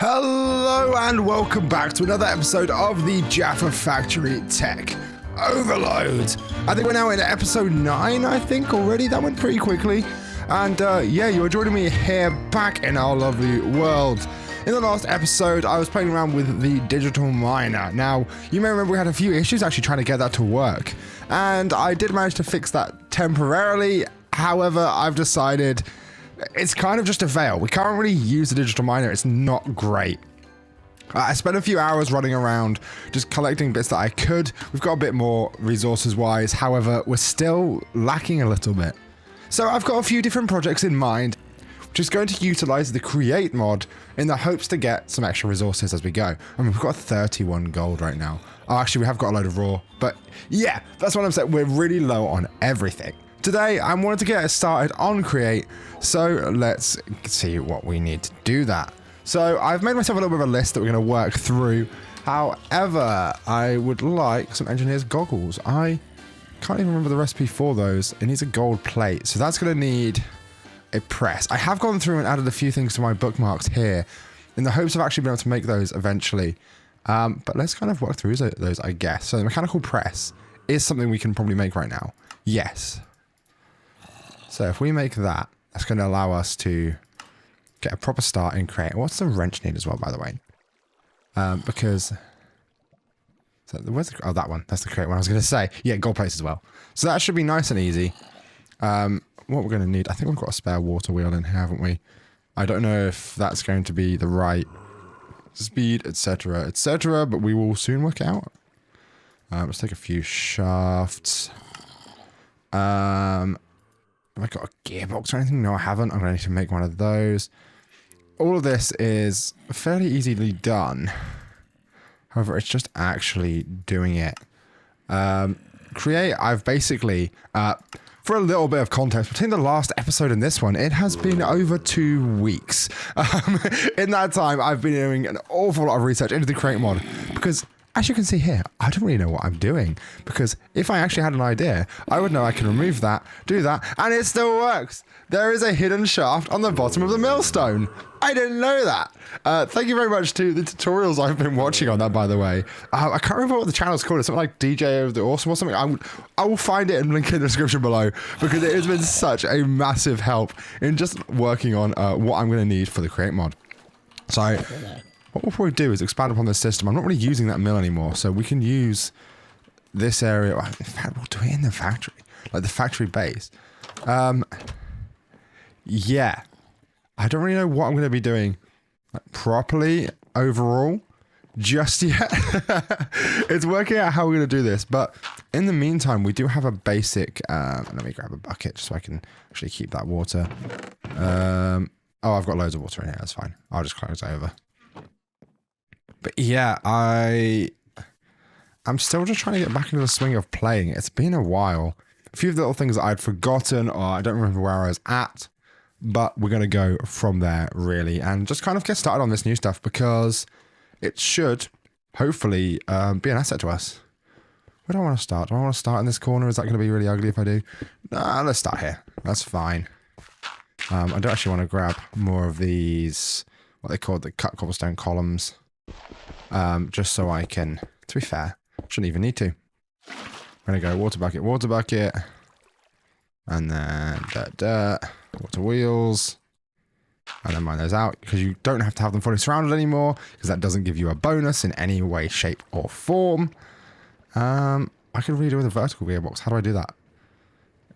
Hello and welcome back to another episode of the Jaffa Factory Tech Overload. I think we're now in episode 9, I think, already. That went pretty quickly. And yeah, you are joining me here back in our lovely world. In the last episode, I was playing around with the digital miner. Now, you may remember we had a few issues actually trying to get that to work. And I did manage to fix that temporarily. However, I've decided it's kind of just a fail. We can't really use the digital miner. It's not great. I spent a few hours running around just collecting bits that I could. We've got a bit more resources wise. However, we're still lacking a little bit. So I've got a few different projects in mind, just going to utilize the create mod in the hopes to get some extra resources as we go. I mean, we've got 31 gold right now. Oh, actually, we have got a load of raw, but yeah, that's what I'm saying. We're really low on everything. Today, I wanted to get us started on create, so let's see what we need to do that. So I've made myself a little bit of a list that we're going to work through. However, I would like some engineer's goggles. I can't even remember the recipe for those. It needs a gold plate, so that's going to need a press. I have gone through and added a few things to my bookmarks here in the hopes of actually being able to make those eventually. But let's kind of work through those, I guess. So the mechanical press is something we can probably make right now. Yes. So if we make that, that's going to allow us to get a proper start in create. What's the wrench need as well, by the way? Because so where's the, oh, that one. That's the create one I was going to say. Yeah, gold plates as well. So that should be nice and easy. What we're going to need, I think we've got a spare water wheel in here, haven't we? I don't know if that's going to be the right speed, etc., but we will soon work out. Let's take a few shafts. Have I got a gearbox or anything? No, I haven't. I'm going to need to make one of those. All of this is fairly easily done. However, it's just actually doing it. Create, I've basically, for a little bit of context, between the last episode and this one, it has been over 2 weeks. In that time, I've been doing an awful lot of research into the create mod because, as you can see here, I don't really know what I'm doing, because if I actually had an idea, I would know I can remove that, do that, and it still works. There is a hidden shaft on the bottom of the millstone. I didn't know that. Thank you very much to the tutorials I've been watching on that, by the way. I can't remember what the channel's called. It's something like DJ of the Awesome or something. I will find it and link in the description below, because it has been such a massive help in just working on what I'm going to need for the create mod. So what we'll probably do is expand upon this system. I'm not really using that mill anymore, so we can use this area. In fact, we'll do it in the factory, like the factory base. Yeah, I don't really know what I'm going to be doing properly overall just yet. It's working out how we're going to do this, but in the meantime, we do have a basic. Let me grab a bucket just so I can actually keep that water. Oh, I've got loads of water in here. That's fine. I'll just close it over. But yeah, I'm still just trying to get back into the swing of playing. It's been a while. A few little things that I'd forgotten, or I don't remember where I was at, but we're going to go from there, really, and just kind of get started on this new stuff, because it should, hopefully, be an asset to us. Where do I want to start? Do I want to start in this corner? Is that going to be really ugly if I do? Nah, let's start here. That's fine. I do actually want to grab more of these, what they call the cut cobblestone columns. Just so I can, to be fair, shouldn't even need to. I'm going to go water bucket, and then dirt, water wheels, and then mine those out, because you don't have to have them fully surrounded anymore, because that doesn't give you a bonus in any way, shape, or form. I can redo with a vertical gearbox. How do I do that?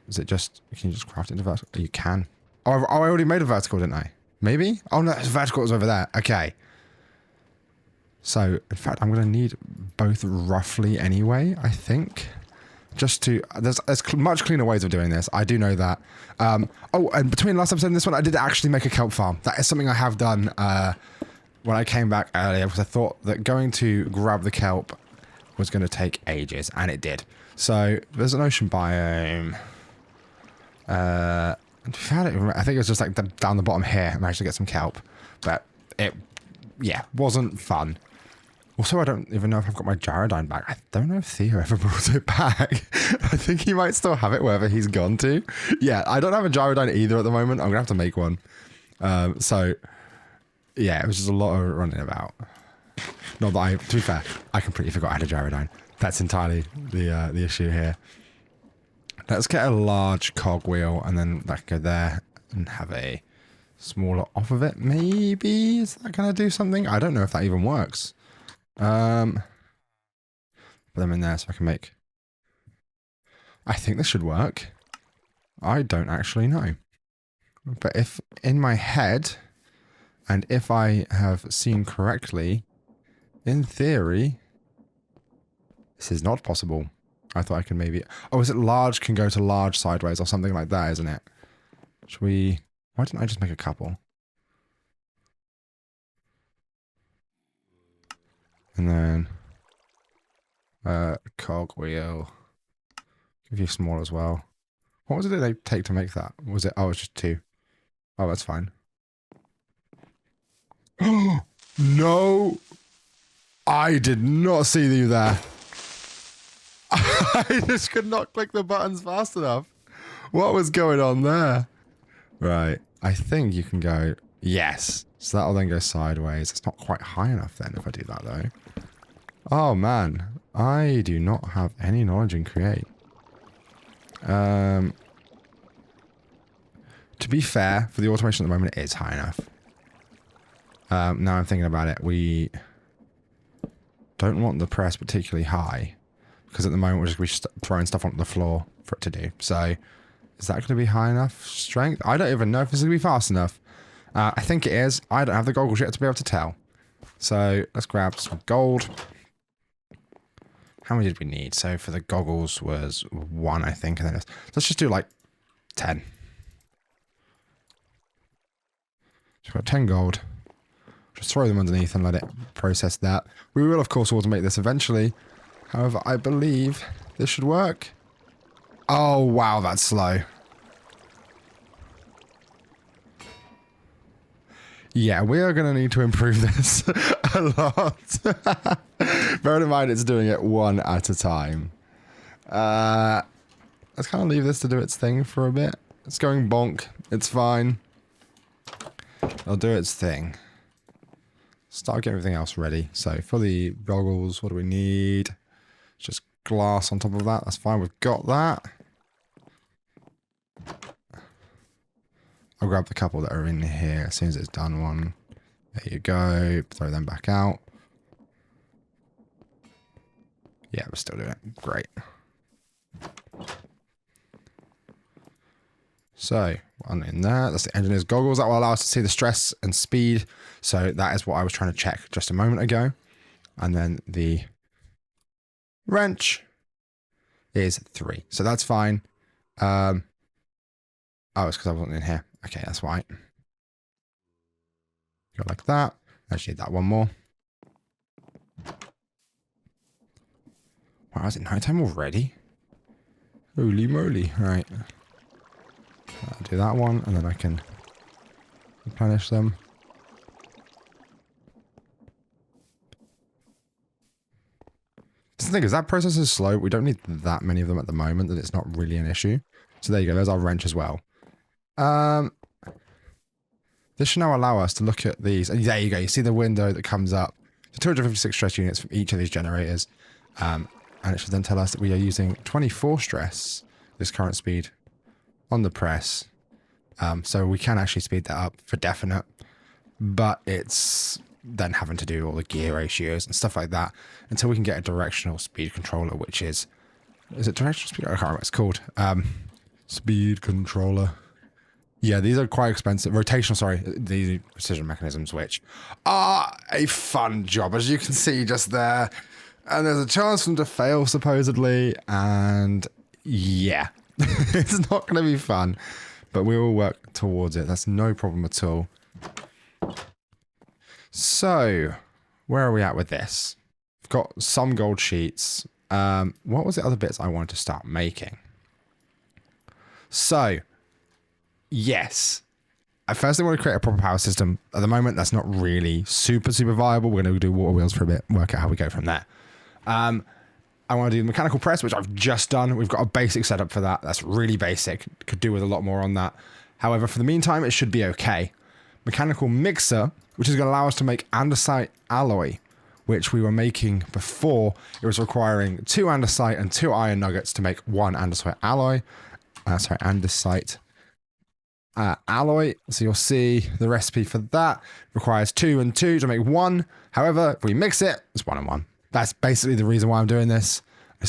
Is it just, can you just craft it into vertical? You can. Oh, I already made a vertical, didn't I? Maybe? Oh no, the vertical was over there. Okay. So, in fact, I'm going to need both roughly anyway, I think. Just to... There's much cleaner ways of doing this. I do know that. Oh, and between last episode and this one, I did actually make a kelp farm. That is something I have done when I came back earlier, because I thought that going to grab the kelp was going to take ages, and it did. So, there's an ocean biome. I think it was just like down the bottom here. I managed to get some kelp. But it, yeah, wasn't fun. Also, I don't even know if I've got my Gyrodyne back. I don't know if Theo ever brought it back. I think he might still have it wherever he's gone to. Yeah, I don't have a Gyrodyne either at the moment. I'm going to have to make one. So Yeah, it was just a lot of running about. Not that to be fair, I completely forgot I had a gyrodyne. That's entirely the issue here. Let's get a large cog wheel and then that can go there and have a smaller off of it. Maybe is that gonna do something? I don't know if that even works. Put them in there so I can make. I think this should work. I don't actually know. But if in my head, and if I have seen correctly, in theory, this is not possible. I thought I could maybe... Oh, is it large can go to large sideways or something like that, isn't it? Should we... Why didn't I just make a couple? And then... cogwheel. Give you small as well. What was it they take to make that? Was it... Oh, it's just 2. Oh, that's fine. No! I did not see you there. I just could not click the buttons fast enough. What was going on there? Right. I think you can go... Yes. So that'll then go sideways. It's not quite high enough then if I do that though. Oh man. I do not have any knowledge in Create. To be fair, for the automation at the moment, it is high enough. Now I'm thinking about it. We don't want the press particularly high. Because at the moment, we're just going to be throwing stuff onto the floor for it to do. So, is that going to be high enough strength? I don't even know if this is going to be fast enough. I think it is. I don't have the goggles yet to be able to tell. So, let's grab some gold. How many did we need? So, for the goggles was 1, I think. And then let's just do like 10. So, we've got 10 gold. Just throw them underneath and let it process that. We will, of course, automate this eventually. However, I believe this should work. Oh, wow, that's slow. Yeah, we are going to need to improve this a lot. Bearing in mind it's doing it 1 at a time. Let's kind of leave this to do its thing for a bit. It's going bonk. It's fine. It'll do its thing. Start getting everything else ready. So for the goggles, what do we need? Just glass on top of that. That's fine. We've got that. I'll grab the couple that are in here as soon as it's done one. There you go. Throw them back out. Yeah, we're still doing it. Great. So, one in there. That's the engineer's goggles. That will allow us to see the stress and speed. So that is what I was trying to check just a moment ago. And then the wrench is 3. So that's fine. Oh, it's because I wasn't in here. Okay, that's right. Go like that. I just need that one more. Wow, is it nighttime already? Holy moly. Right. I'll do that one, and then I can replenish them. The thing is, that process is slow. We don't need that many of them at the moment, that it's not really an issue. So there you go. There's our wrench as well. This should now allow us to look at these. And there you go. You see the window that comes up. So 256 stress units from each of these generators. And it should then tell us that we are using 24 stress, this current speed, on the press. So we can actually speed that up for definite. But it's then having to do all the gear ratios and stuff like that until we can get a directional speed controller, which is it directional speed? I can't remember what it's called. Speed controller. Yeah, these are quite expensive. Rotational, sorry. These precision mechanisms, which are a fun job, as you can see just there. And there's a chance for them to fail, supposedly. And yeah, it's not going to be fun. But we will work towards it. That's no problem at all. So, where are we at with this? We've got some gold sheets. What was the other bits I wanted to start making? So, yes. I firstly want to create a proper power system. At the moment, that's not really super viable. We're going to do water wheels for a bit, work out how we go from there. I want to do the mechanical press, which I've just done. We've got a basic setup for that. That's really basic. Could do with a lot more on that. However, for the meantime, it should be okay. Mechanical mixer which is going to allow us to make andesite alloy, which we were making before. It was requiring 2 andesite and 2 iron nuggets to make 1 andesite alloy. Andesite alloy. So you'll see the recipe for that requires 2 and 2 to make 1. However, if we mix it, it's 1 and 1. That's basically the reason why I'm doing this.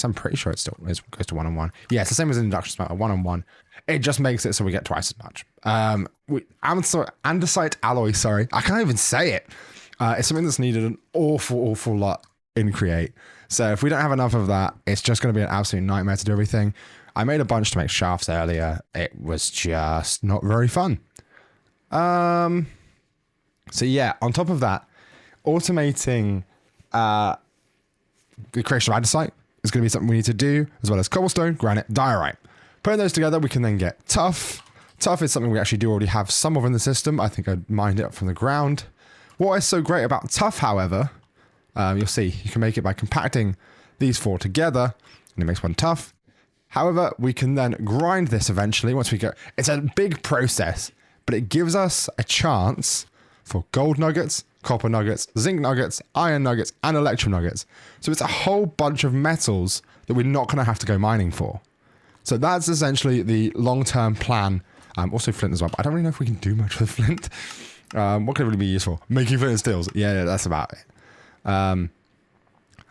I'm pretty sure it goes to 1 and 1. Yeah, it's the same as an induction smelter, 1 and 1. It just makes it so we get twice as much. Andesite alloy, sorry. I can't even say it. It's something that's needed an awful lot in Create. So if we don't have enough of that, it's just going to be an absolute nightmare to do everything. I made a bunch to make shafts earlier. It was just not very fun. So yeah, on top of that, automating the creation of andesite is going to be something we need to do, as well as cobblestone, granite, diorite. Putting those together, we can then get tough. Tough is something we actually do already have some of in the system. I think I mined it up from the ground. What is so great about tough, however, you'll see, you can make it by compacting these 4 together, and it makes 1 tough. However, we can then grind this eventually once we go. It's a big process, but it gives us a chance for gold nuggets, copper nuggets, zinc nuggets, iron nuggets, and electrum nuggets. So it's a whole bunch of metals that we're not going to have to go mining for. So that's essentially the long-term plan. Also flint as well, but I don't really know if we can do much with flint. What could it really be useful? Making flint and steels. Yeah, that's about it.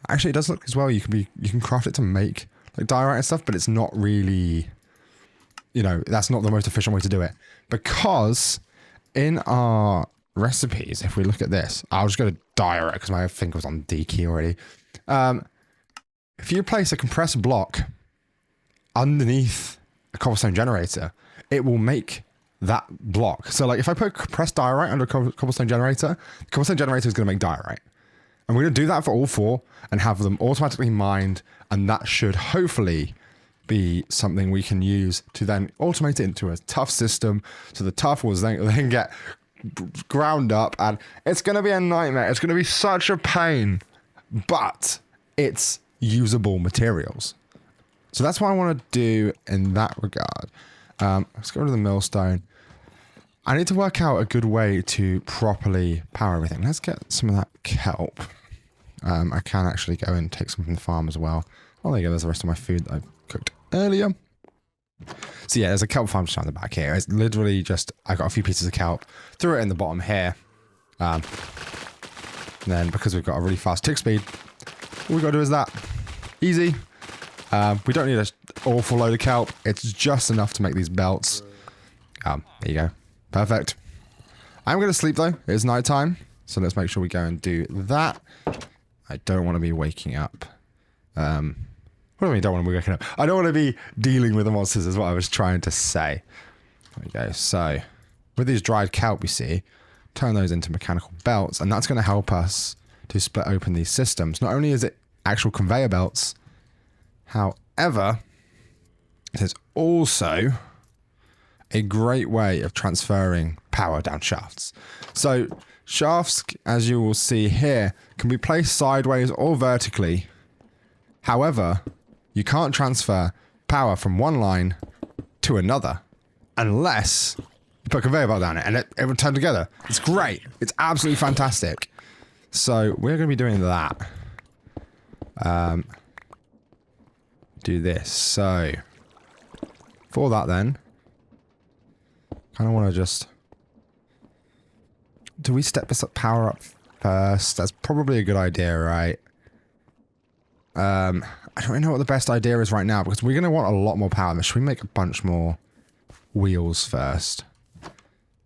Actually, it does look as well. You can craft it to make like diorite and stuff, but it's not really, that's not the most efficient way to do it. Because in our recipes, if we look at this, I'll just go to diorite because my finger was on D key already. If you place a compressed block underneath a cobblestone generator, it will make that block. So like if I put compressed diorite under a cobblestone generator, the cobblestone generator is going to make diorite. And we're going to do that for all 4 and have them automatically mined. And that should hopefully be something we can use to then automate it into a tough system. So the tough will then get ground up, and it's going to be a nightmare. It's going to be such a pain, but it's usable materials. So that's what I want to do in that regard. Let's go to the millstone. I need to work out a good way to properly power everything. Let's get some of that kelp. I can actually go and take some from the farm as well. Oh, there you go. There's the rest of my food that I cooked earlier. So yeah, there's a kelp farm just down the back here. It's literally just, I got a few pieces of kelp, threw it in the bottom here. And then because we've got a really fast tick speed, all we got to do is that. Easy. We don't need an awful load of kelp. It's just enough to make these belts. There you go. Perfect. I'm going to sleep though. It's night time. So let's make sure we go and do that. I don't want to be waking up. What do I mean don't want to be waking up? I don't want to be dealing with the monsters is what I was trying to say. There we go. So with these dried kelp, you see, turn those into mechanical belts, and that's going to help us to split open these systems. Not only is it actual conveyor belts, however, it is also a great way of transferring power down shafts. So shafts, as you will see here, can be placed sideways or vertically. However, you can't transfer power from one line to another unless you put a conveyor belt down it and it will turn together. It's great. It's absolutely fantastic. So we're going to be doing that. Do this. So for that then, kind of want to just... Do we step this up, power up first? That's probably a good idea, right? I don't really know what the best idea is right now because we're going to want a lot more power. Should we make a bunch more wheels first?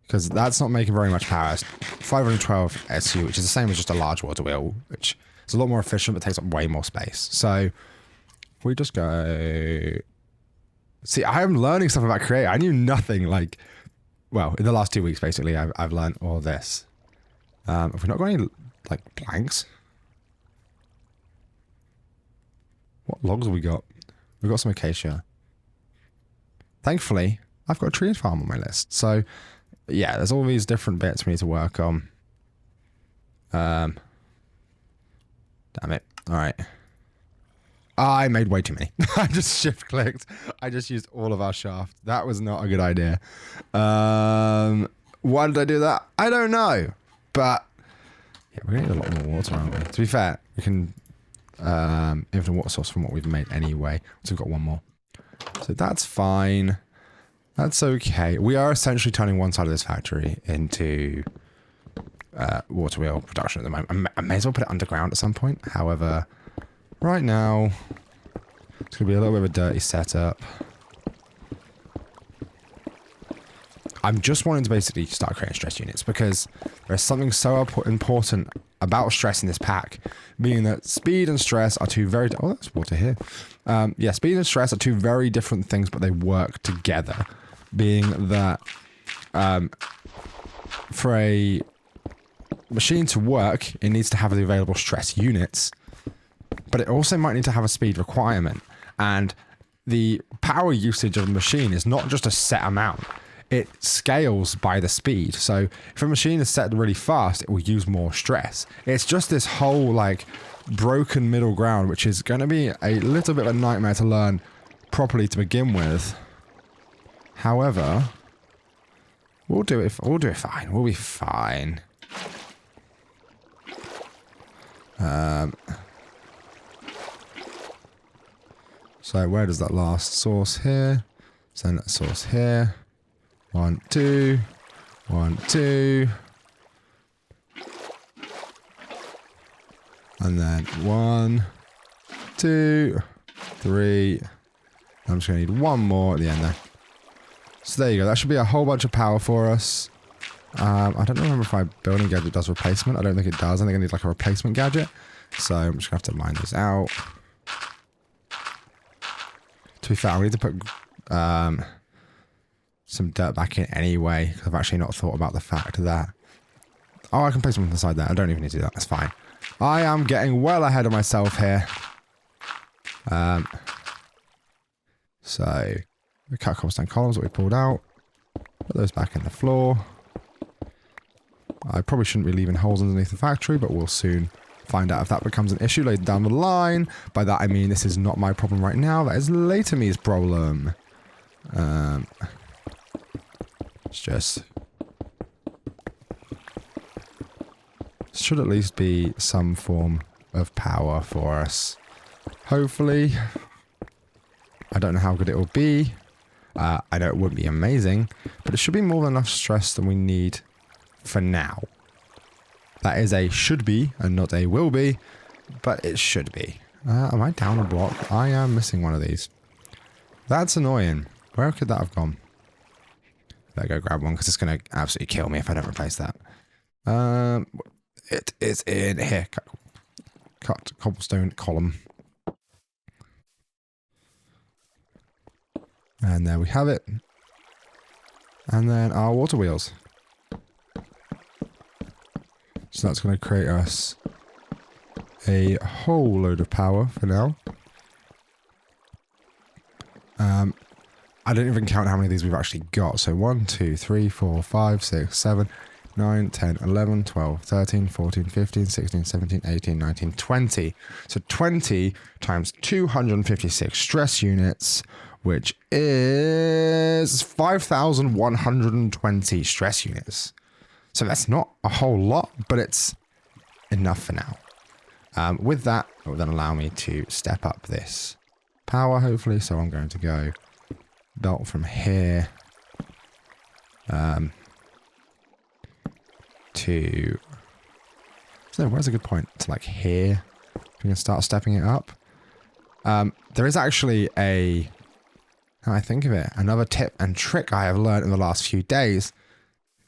Because that's not making very much power. It's 512 SU, which is the same as just a large water wheel, which is a lot more efficient but takes up way more space. So if we just go... See, I am learning stuff about Create. I knew nothing like... Well, in the last 2 weeks, basically, I've learned all this. Have we not got any, like, planks? What logs have we got? We've got some acacia. Thankfully, I've got a tree farm on my list. So, yeah, there's all these different bits we need to work on. Damn it. All right. I made way too many. I just shift clicked. I just used all of our shaft. That was not a good idea. Why did I do that? I don't know. but yeah, we're gonna need a lot more water, aren't we? To be fair, we can infinite water source from what we've made anyway. So we've got one more. So that's fine. That's okay. We are essentially turning one side of this factory into water wheel production at the moment. I may as well put it underground at some point. However, right now, it's going to be a little bit of a dirty setup. I'm just wanting to basically start creating stress units because there's something so important about stress in this pack, being that speed and stress are two very... Oh, that's water here. Yeah, speed and stress are two very different things, but they work together. Being that for a machine to work, it needs to have the available stress units, but it also might need to have a speed requirement. And the power usage of the machine is not just a set amount. It scales by the speed. So if a machine is set really fast, it will use more stress. It's just this whole like broken middle ground, which is going to be a little bit of a nightmare to learn properly to begin with. However, we'll do it fine. We'll be fine. So where does that last source here? Send that source here. 1, 2, 1, 2. And then 1, 2, 3. I'm just going to need one more at the end there. So there you go. That should be a whole bunch of power for us. I don't remember if my building gadget does replacement. I don't think it does. I think I need like a replacement gadget. So I'm just going to have to mine these out. To be fair, we need to put some dirt back in anyway. Because I've actually not thought about the fact that... Oh, I can place them inside there. I don't even need to do that. That's fine. I am getting well ahead of myself here. So... We cut cobblestone columns that we pulled out. Put those back in the floor. I probably shouldn't be leaving holes underneath the factory, but we'll soon find out if that becomes an issue later down the line. By that I mean this is not my problem right now. That is later me's problem. It's just... should at least be some form of power for us. Hopefully. I don't know how good it will be. I know it wouldn't be amazing, but it should be more than enough stress than we need for now. That is a should be and not a will be, but it should be. Am I down a block? I am missing one of these. That's annoying. Where could that have gone? Better go grab one because it's going to absolutely kill me if I don't replace that. It is in here. Cut cobblestone column. And there we have it. And then our water wheels. So that's going to create us a whole load of power for now. I don't even count how many of these we've actually got. So 1, 2, 3, 4, 5, 6, 7, 9, 10, 11, 12, 13, 14, 15, 16, 17, 18, 19, 20. So 20 times 256 stress units, which is 5,120 stress units. So that's not a whole lot, but it's enough for now. With that, it will then allow me to step up this power, hopefully. So I'm going to go belt from here to... So where's a good point? To like here. We can start stepping it up. There is actually a... Now I think of it, another tip and trick I have learned in the last few days.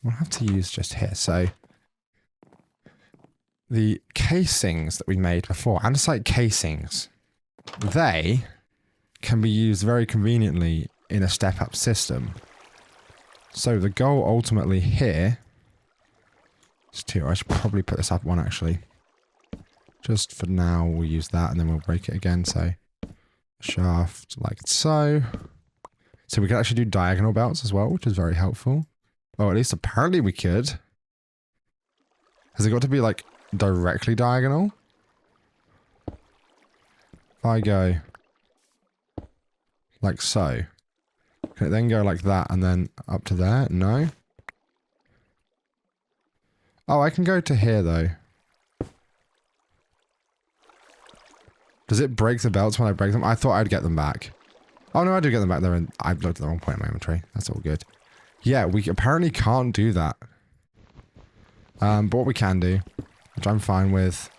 We'll have to use just here. So the casings that we made before, andesite casings, they can be used very conveniently in a step-up system. So the goal ultimately here is to... I should probably put this up one actually. Just for now, we'll use that and then we'll break it again. So shaft like so. So we can actually do diagonal belts as well, which is very helpful. Or at least apparently we could. Has it got to be like directly diagonal? If I go like so, can it then go like that and then up to there? No. Oh, I can go to here, though. Does it break the belts when I break them? I thought I'd get them back. Oh, no, I do get them back there, and I've looked at the wrong point in my inventory. That's all good. Yeah, we apparently can't do that. But what we can do, which I'm fine with,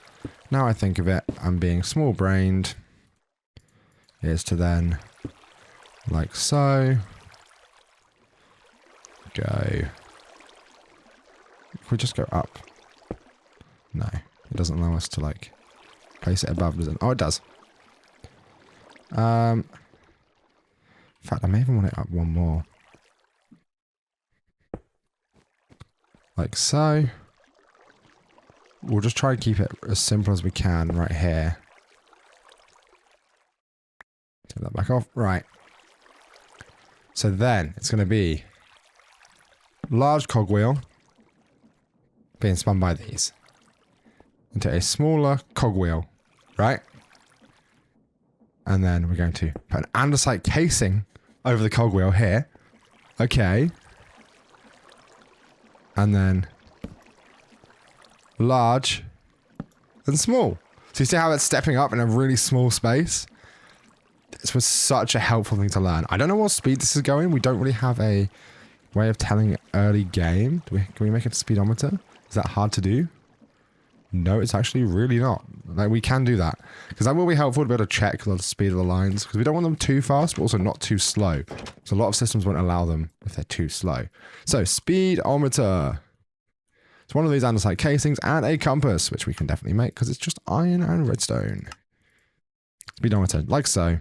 now I think of it, I'm being small-brained, is to then, like so, go. If we just go up. No, it doesn't allow us to, like, place it above, does it? Oh, it does. In fact, I may even want it up one more. Like so. We'll just try and keep it as simple as we can right here. Take that back off. Right. So then, it's going to be large cogwheel being spun by these into a smaller cogwheel, right? And then we're going to put an andesite casing over the cogwheel here. Okay. And then large and small. So you see how it's stepping up in a really small space? This was such a helpful thing to learn. I don't know what speed this is going. We don't really have a way of telling early game. Can we make it a speedometer? Is that hard to do? No, it's actually really not. Like, we can do that. Because that will be helpful to be able to check the speed of the lines. Because we don't want them too fast, but also not too slow. So a lot of systems won't allow them if they're too slow. So, speedometer. It's one of these andesite casings and a compass, which we can definitely make because it's just iron and redstone. Speedometer, like so.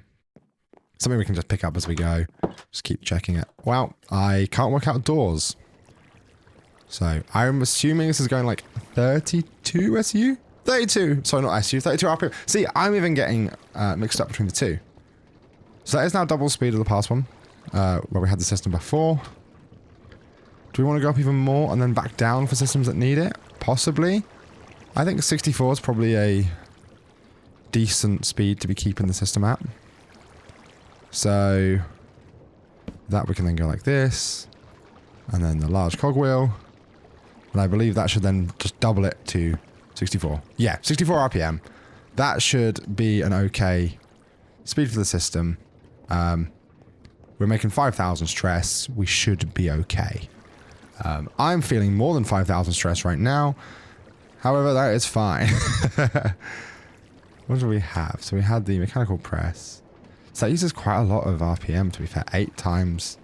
Something we can just pick up as we go. Just keep checking it. Well, I can't work out doors. So, I'm assuming this is going like 32 SU? 32! Sorry, not SU, 32 RPM. See, I'm even getting mixed up between the two. So that is now double speed of the past one, where we had the system before. Do we want to go up even more and then back down for systems that need it? Possibly. I think 64 is probably a decent speed to be keeping the system at. So, that we can then go like this. And then the large cogwheel. And I believe that should then just double it to 64. Yeah, 64 RPM. That should be an okay speed for the system. We're making 5,000 stress. We should be okay. I'm feeling more than 5,000 stress right now. However, that is fine. What do we have? So we had the mechanical press. So that uses quite a lot of RPM, to be fair. 8 times.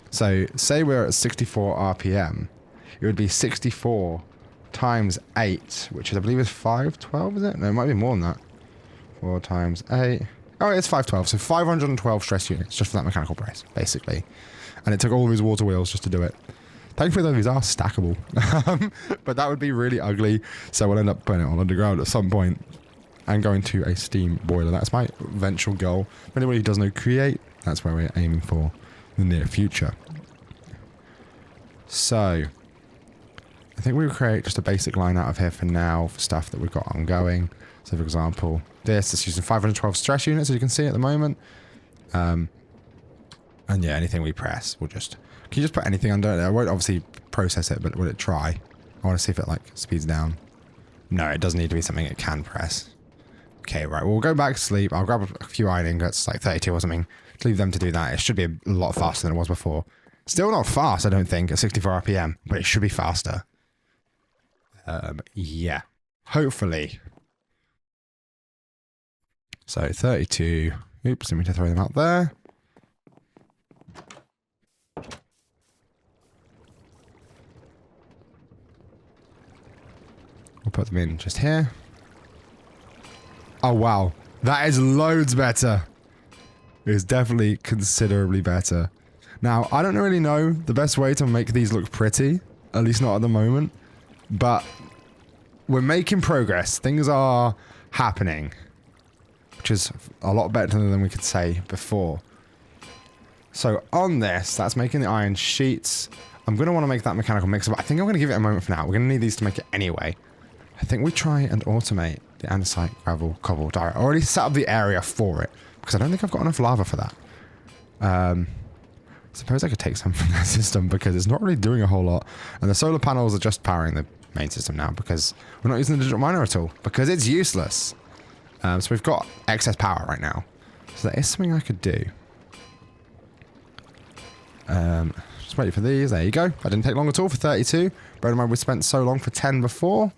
So, say we're at 64 RPM. It would be 64 times 8, which is, I believe, is 512, is it? No, it might be more than that. 4 times 8. Oh, it's 512. So 512 stress units just for that mechanical press, basically. And it took all of these water wheels just to do it. Thankfully, though, these are stackable. But that would be really ugly. So we'll end up putting it on underground at some point and going to a steam boiler. That's my eventual goal. For anybody who doesn't know Create, that's where we're aiming for in the near future. So, I think we will create just a basic line out of here for now for stuff that we've got ongoing. So, for example, this is using 512 stress units, as you can see at the moment. And yeah, anything we press, we'll just... Can you just put anything under it? I won't obviously process it, but will it try? I want to see if it, like, speeds down. No, it does need to be something it can press. Okay, right. Well, we'll go back to sleep. I'll grab a few iron ingots, like 32 or something. Leave them to do that. It should be a lot faster than it was before. Still not fast, I don't think, at 64 RPM, but it should be faster. Yeah. Hopefully. So, 32. Oops, didn't mean to throw them out there. We'll put them in just here. Oh, wow. That is loads better. It is definitely considerably better. Now, I don't really know the best way to make these look pretty. At least not at the moment. But we're making progress. Things are happening. Which is a lot better than we could say before. So on this, that's making the iron sheets. I'm going to want to make that mechanical mixer, but I think I'm going to give it a moment for now. We're going to need these to make it anyway. I think we try and automate the andesite, gravel, cobble, diorite. I already set up the area for it, because I don't think I've got enough lava for that. Suppose I could take some from that system, because it's not really doing a whole lot. And the solar panels are just powering the main system now because we're not using the digital miner at all because it's useless. So we've got excess power right now. So that is something I could do. Just wait for these. There you go. That didn't take long at all for 32. Bear in mind we spent so long for 10 before.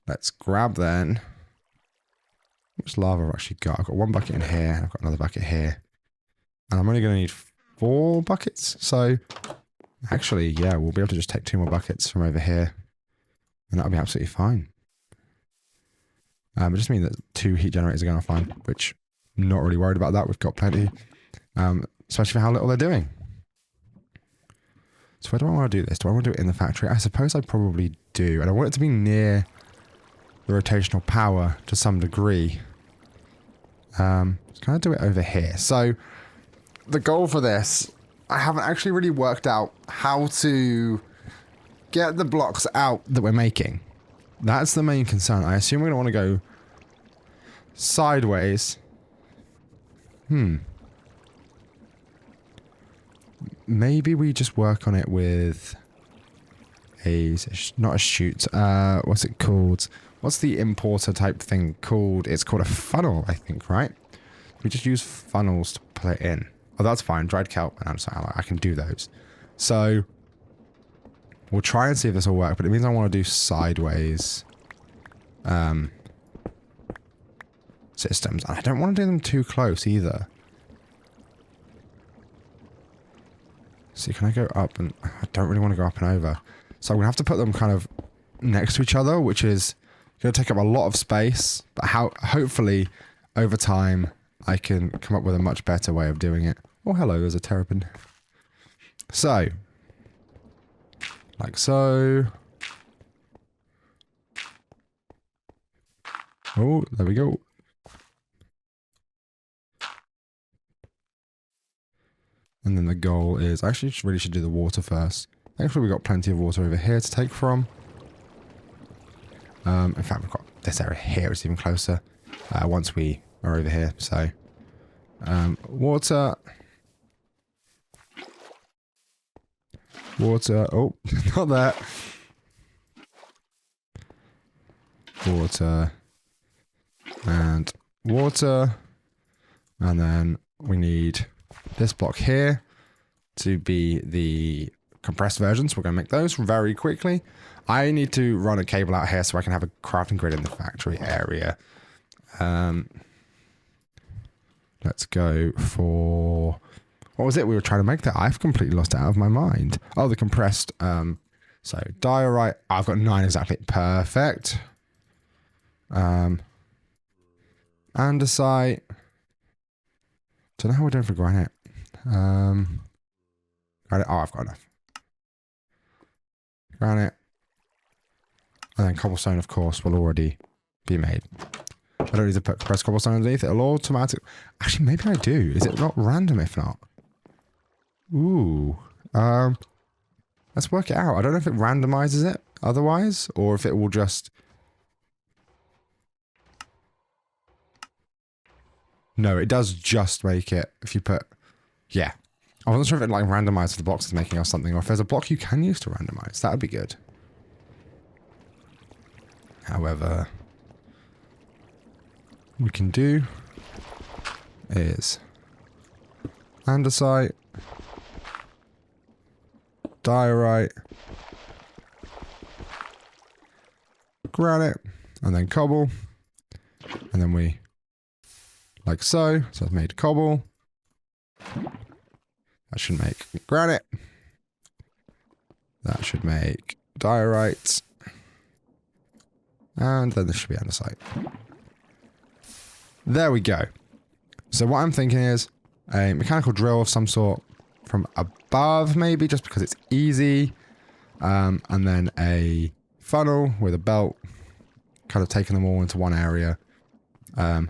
Let's grab then. How much lava have I actually got? I've got 1 bucket in here. And I've got another bucket here. And I'm only going to need 4 buckets. So actually, yeah, we'll be able to just take 2 more buckets from over here. And that'll be absolutely fine. It just means that 2 heat generators are going offline, which I'm not really worried about that. We've got plenty, especially for how little they're doing. So where do I want to do this? Do I want to do it in the factory? I suppose I probably do. And I want it to be near the rotational power to some degree. Let's kind of do it over here. So the goal for this, I haven't actually really worked out how to get the blocks out that we're making. That's the main concern. I assume we're going to want to go sideways. Maybe we just work on it with a, not a chute, what's it called? What's the importer type thing called? It's called a funnel, I think, right? We just use funnels to put it in. Oh, that's fine. Dried kelp and andesite, I can do those. So we'll try and see if this will work, but it means I want to do sideways systems. And I don't want to do them too close either. See, can I go up and... I don't really want to go up and over. So I'm going to have to put them kind of next to each other, which is going to take up a lot of space. But hopefully, over time, I can come up with a much better way of doing it. Oh, hello, there's a terrapin. So... like so. Oh, there we go. And then the goal is, I actually really should do the water first. Thankfully we've got plenty of water over here to take from. In fact, we've got this area here, it's even closer. Once we are over here, so. Water. Water. Oh, not that. Water. And water. And then we need this block here to be the compressed versions. We're going to make those very quickly. I need to run a cable out here so I can have a crafting grid in the factory area. Let's go for... what was it we were trying to make there? I've completely lost it out of my mind. Oh, the compressed. So diorite. I've got 9 exactly. Perfect. Andesite. Don't know how we're doing for granite. Granite. Oh, I've got enough. Granite. And then cobblestone, of course, will already be made. I don't need to put compressed cobblestone underneath. It'll automatically... actually, maybe I do. Is it not random if not? Ooh. Let's work it out. I don't know if it randomizes it otherwise, or if it will just... no, it does just make it if you put... yeah. I wasn't sure if it like randomizes the blocks it's making or something, or if there's a block you can use to randomize. That would be good. However, what we can do is andesite, diorite, granite, and then cobble, and then we like so. So I've made cobble. That should make granite. That should make diorite. And then this should be andesite. There we go. So what I'm thinking is a mechanical drill of some sort from above, maybe, just because it's easy. And then a funnel with a belt, kind of taking them all into one area. We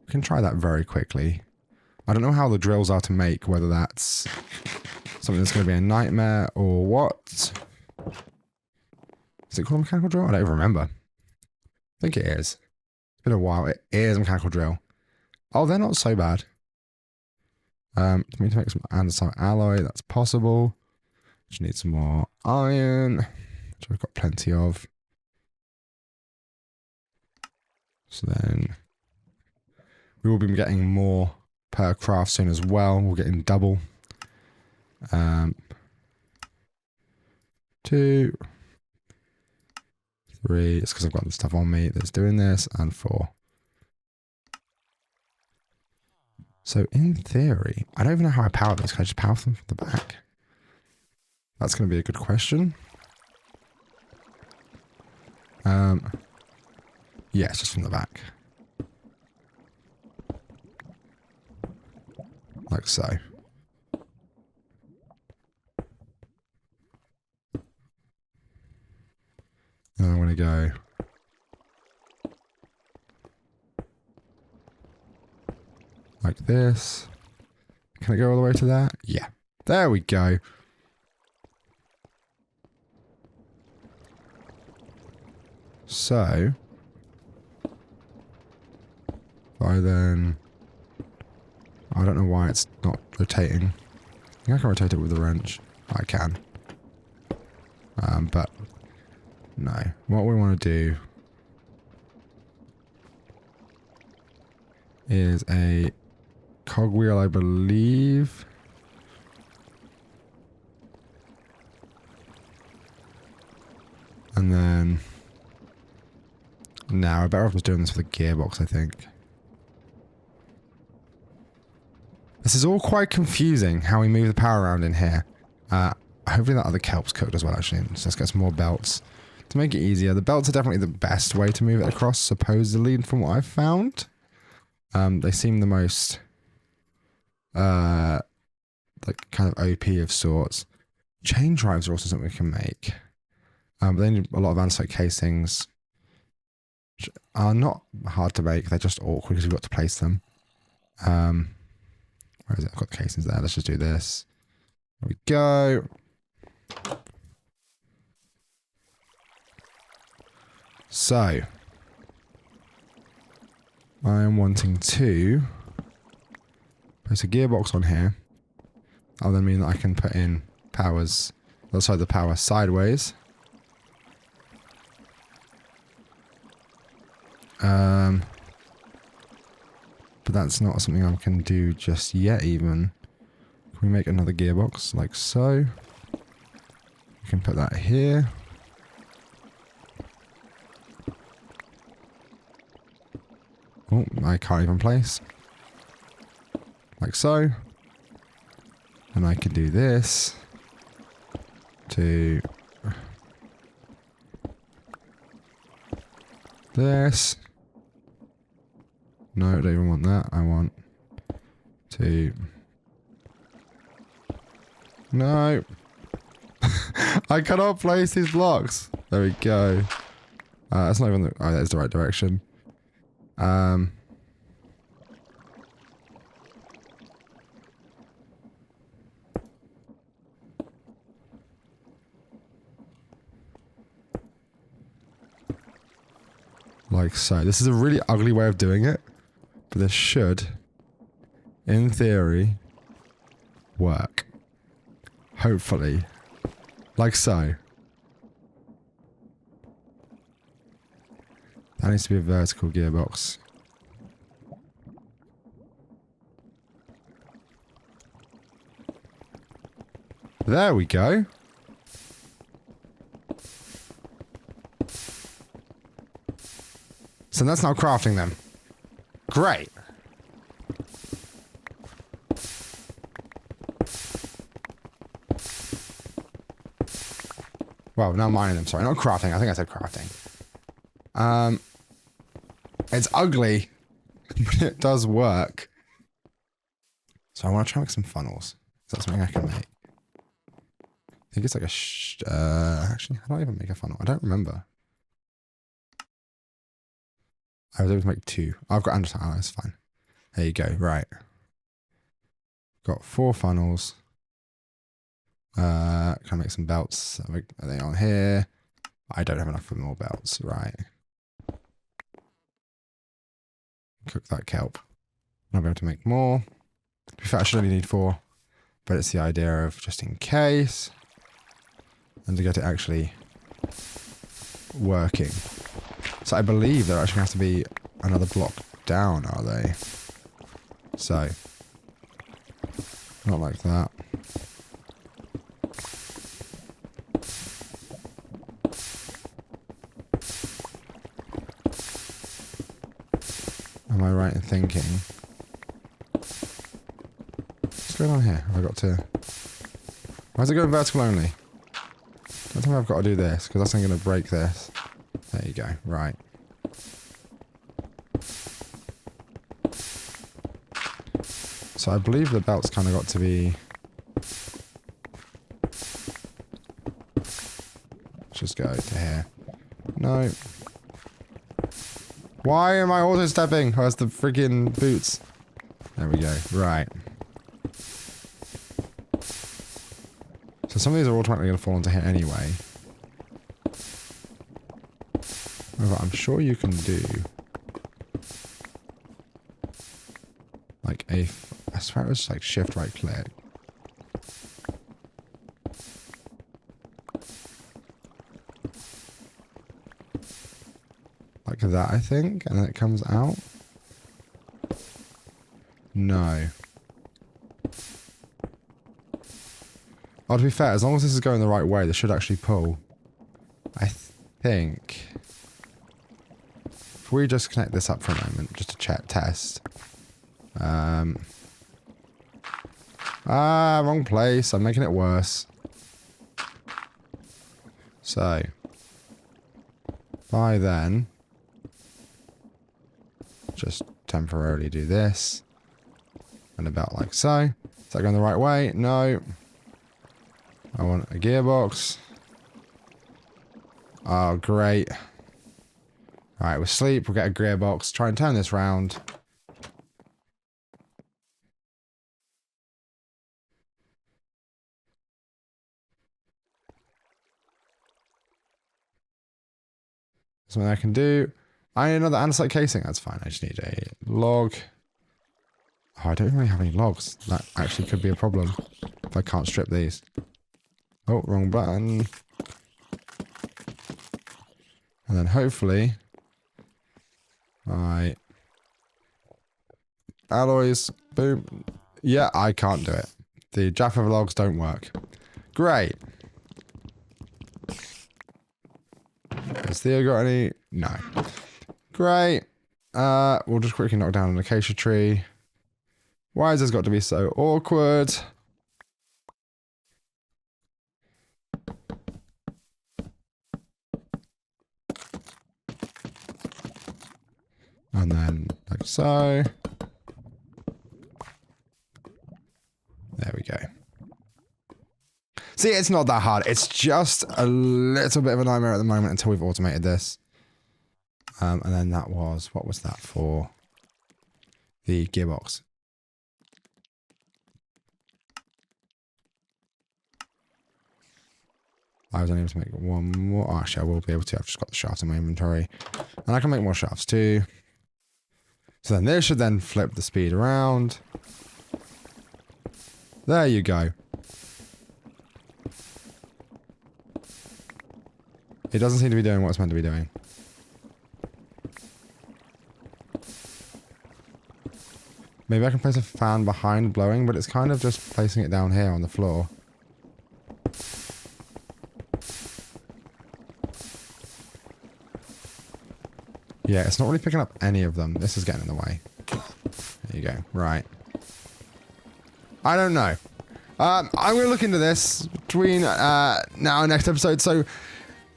can try that very quickly. I don't know how the drills are to make, whether that's something that's going to be a nightmare or what. Is it called a mechanical drill? I don't even remember. I think it is. It's been a while. It is a mechanical drill. Oh, they're not so bad. We need to make some andesite alloy. That's possible. Just need some more iron, which I've got plenty of. So then we will be getting more per craft soon as well. We're getting double. 2, 3. It's because I've got the stuff on me that's doing this, and 4. So in theory, I don't even know how I power this. Can I just power them from the back? That's going to be a good question. Yeah, it's just from the back. Like so. And I'm going to go like this. Can I go all the way to that? Yeah. There we go. So, if I then... I don't know why it's not rotating. I think I can rotate it with a wrench. I can. But, no. What we want to do is a cogwheel, I believe. And then... Now, I better off just doing this with a gearbox, I think. This is all quite confusing, how we move the power around in here. Hopefully that other kelp's cooked as well, actually. So let's get some more belts. To make it easier, the belts are definitely the best way to move it across, supposedly, from what I've found. They seem the most... like, kind of OP of sorts. Chain drives are also something we can make. But they need a lot of andesite casings. Which are not hard to make, they're just awkward because you've got to place them. Where is it? I've got the casings there. Let's just do this. There we go. So, I am wanting to place a gearbox on here. That'll then mean that I can put in powers, also the power sideways. But that's not something I can do just yet even. Can we make another gearbox like so? We can put that here. Oh, I can't even place. Like so. And I can do this to this. No, I don't even want that. I want to... No. I cannot place these blocks. There we go. That's not even the... Oh, that's the right direction. Like so. This is a really ugly way of doing it. But this should, in theory, work. Hopefully. Like so. That needs to be a vertical gearbox. There we go. So that's now crafting them. Great. Well, not mining them, sorry. Not crafting. I think I said crafting. It's ugly, but it does work. So I want to try and make some funnels. Is that something I can make? I think it's like a actually, how do I even make a funnel? I don't remember. I was able to make 2. I've got andesite. Oh, that's fine. There you go. Right. Got 4 funnels. Can I make some belts? Are they on here? I don't have enough for more belts. Right. Cook that kelp. I'll be able to make more. To be fair, I should only need 4. But it's the idea of just in case. and to get it actually working. So I believe they're actually going to have to be another block down, are they? So, not like that. Am I right in thinking? What's going on here? Have I got to... Why is it going vertical only? Don't tell me I've got to do this, because that's not going to break this. There you go. Right. So I believe the belt's kind of got to be... Let's just go to here. No. Why am I auto-stepping? Where's the freaking boots? There we go. Right. So some of these are automatically going to fall into here anyway. However, I'm sure you can do... like a... I swear it was like shift right click. Like that, I think, and then it comes out. No. Oh, to be fair, as long as this is going the right way, this should actually pull. I think. If we just connect this up for a moment, just to check, test. Wrong place. I'm making it worse. So. By then. Just temporarily do this. And about like so. Is that going the right way? No. I want a gearbox. Oh, great. Alright, we'll sleep. We'll get a gearbox. Try and turn this round. Something I can do. I need another andesite casing. That's fine. I just need a log. Oh, I don't really have any logs. That actually could be a problem if I can't strip these. Oh, wrong button. And then hopefully... Right. Alloys. Boom. Yeah, I can't do it. The Jaffa logs don't work. Great. Has Theo got any? No. Great. We'll just quickly knock down an acacia tree. Why has this got to be so awkward? And then, like so. There we go. See, it's not that hard. It's just a little bit of a nightmare at the moment until we've automated this. And then that was, what was that for? The gearbox. I was only able to make one more. Oh, actually, I will be able to. I've just got the shaft in my inventory. And I can make more shafts too. So then this should then flip the speed around. There you go. It doesn't seem to be doing what it's meant to be doing. Maybe I can place a fan behind blowing, but it's kind of just placing it down here on the floor. Yeah, it's not really picking up any of them. This is getting in the way. There you go. Right. I don't know. I'm going to look into this between now and next episode. So,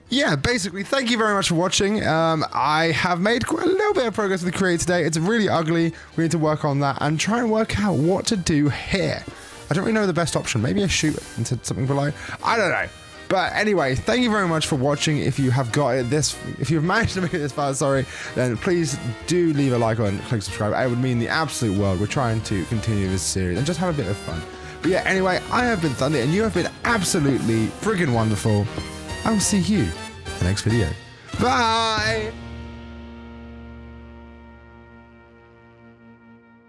yeah, basically, thank you very much for watching. I have made quite a little bit of progress with the create today. It's really ugly. We need to work on that and try and work out what to do here. I don't really know the best option. Maybe a shoot into something below. I don't know. But anyway, thank you very much for watching. If you have got it if you've managed to make it this far, sorry, then please do leave a like and click subscribe. It would mean the absolute world. We're trying to continue this series and just have a bit of fun. But yeah, anyway, I have been Thundie and you have been absolutely friggin' wonderful. I will see you in the next video. Bye!